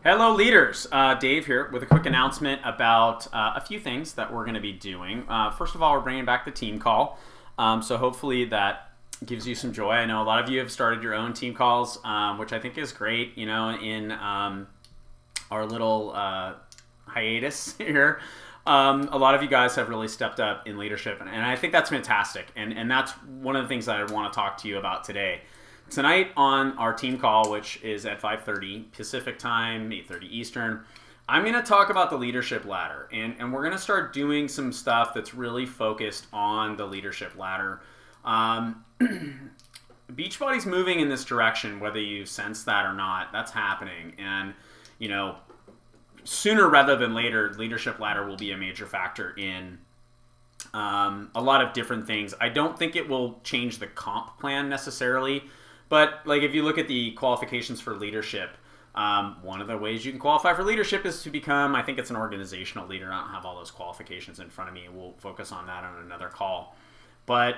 Hello, leaders. Dave here with a quick announcement about a few things that we're going to be doing. First of all, we're bringing back the team call. So hopefully that gives you some joy. I know a lot of you have started your own team calls, which I think is great, in our little hiatus here. A lot of you guys have really stepped up in leadership, and I think that's fantastic. And that's one of the things that I want to talk to you about today. Tonight on our team call, which is at 5:30 Pacific time, 8:30 Eastern, I'm going to talk about the leadership ladder. And we're going to start doing some stuff that's really focused on the leadership ladder. Beachbody's moving in this direction, whether you sense that or not. That's happening. And, sooner rather than later, leadership ladder will be a major factor in a lot of different things. I don't think it will change the comp plan necessarily. But if you look at the qualifications for leadership, one of the ways you can qualify for leadership is to become, I think it's an organizational leader. I don't have all those qualifications in front of me. We'll focus on that on another call. But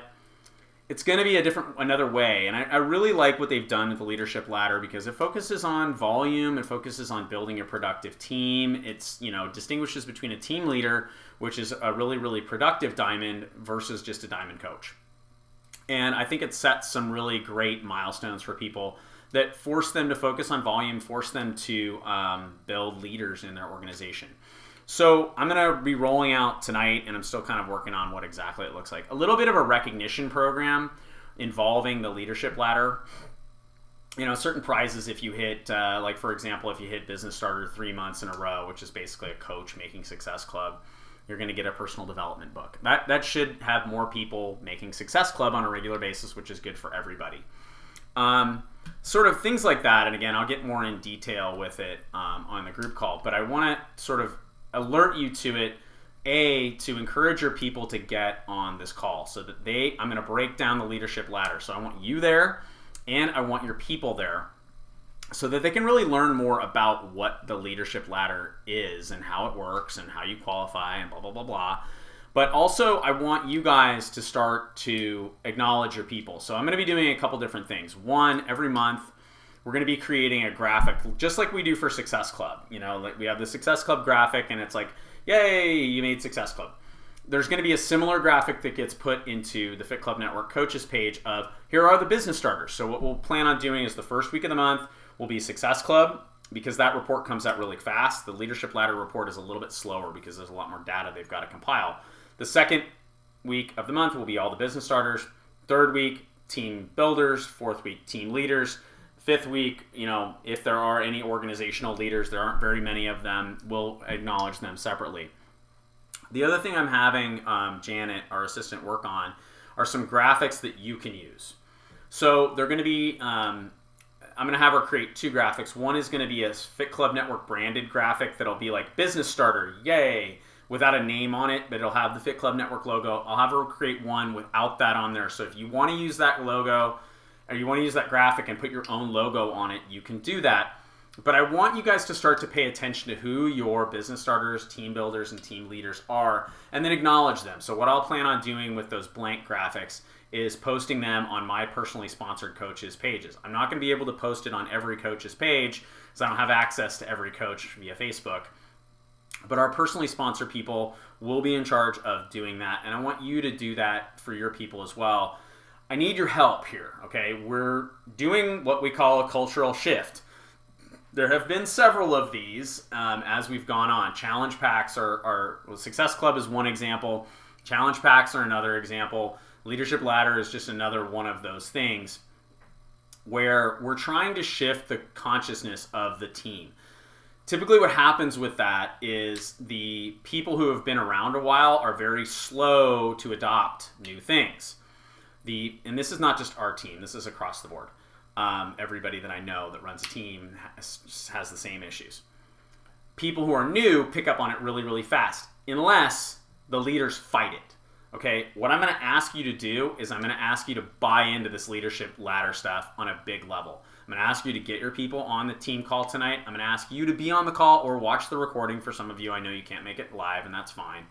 it's going to be another way. And I really like what they've done with the leadership ladder because it focuses on volume. It focuses on building a productive team. It's, distinguishes between a team leader, which is a really, really productive diamond, versus just a diamond coach. And I think it sets some really great milestones for people that force them to focus on volume, force them to build leaders in their organization. So I'm going to be rolling out tonight, and I'm still kind of working on what exactly it looks like. A little bit of a recognition program involving the leadership ladder. Certain prizes if you hit, for example, if you hit Business Starter 3 months in a row, which is basically a coach making success club, you're going to get a personal development book. That should have more people making Success Club on a regular basis, which is good for everybody. Sort of things like that. And again, I'll get more in detail with it on the group call. But I want to sort of alert you to it, to encourage your people to get on this call so that I'm going to break down the leadership ladder. So I want you there and I want your people there, so that they can really learn more about what the leadership ladder is and how it works and how you qualify and blah, blah, blah, blah. But also, I want you guys to start to acknowledge your people. So I'm going to be doing a couple different things. One, every month, we're going to be creating a graphic, just like we do for Success Club. We have the Success Club graphic, and it's like, yay, you made Success Club. There's going to be a similar graphic that gets put into the Fit Club Network coaches page of, here are the business starters. So what we'll plan on doing is the first week of the month will be Success Club, because that report comes out really fast. The leadership ladder report is a little bit slower because there's a lot more data they've got to compile. The second week of the month will be all the business starters. Third week, team builders. Fourth week, team leaders. Fifth week, if there are any organizational leaders, there aren't very many of them, we'll acknowledge them separately. The other thing I'm having Janet, our assistant, work on are some graphics that you can use. So they're going to be... I'm going to have her create 2 graphics. One is going to be a Fit Club Network branded graphic that'll be like business starter, yay, without a name on it, but it'll have the Fit Club Network logo. I'll have her create one without that on there. So if you want to use that logo or you want to use that graphic and put your own logo on it, you can do that. But I want you guys to start to pay attention to who your business starters, team builders, and team leaders are, and then acknowledge them. So what I'll plan on doing with those blank graphics is posting them on my personally sponsored coaches' pages. I'm not going to be able to post it on every coach's page because I don't have access to every coach via Facebook. But our personally sponsored people will be in charge of doing that, and I want you to do that for your people as well. I need your help here, okay? We're doing what we call a cultural shift. There have been several of these as we've gone on. Challenge packs Success Club is one example. Challenge packs are another example. Leadership ladder is just another one of those things where we're trying to shift the consciousness of the team. Typically what happens with that is the people who have been around a while are very slow to adopt new things. And this is not just our team, this is across the board. Everybody that I know that runs a team has the same issues. People who are new pick up on it really, really fast, unless the leaders fight it. Okay, what I'm going to ask you to do is I'm going to ask you to buy into this leadership ladder stuff on a big level. I'm going to ask you to get your people on the team call tonight. I'm going to ask you to be on the call or watch the recording. For some of you, I know you can't make it live, and that's fine.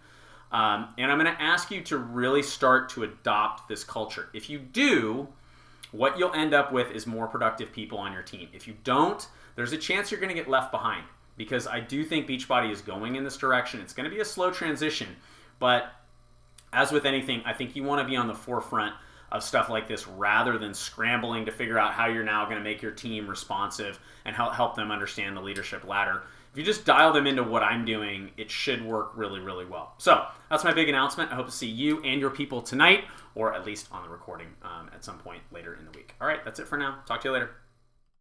And I'm going to ask you to really start to adopt this culture. If you do, what you'll end up with is more productive people on your team. If you don't, there's a chance you're going to get left behind. because I do think Beachbody is going in this direction. It's going to be a slow transition, but as with anything, I think you want to be on the forefront of stuff like this rather than scrambling to figure out how you're now going to make your team responsive and help them understand the leadership ladder. If you just dial them into what I'm doing, it should work really, really well. So that's my big announcement. I hope to see you and your people tonight, or at least on the recording at some point later in the week. All right, that's it for now. Talk to you later.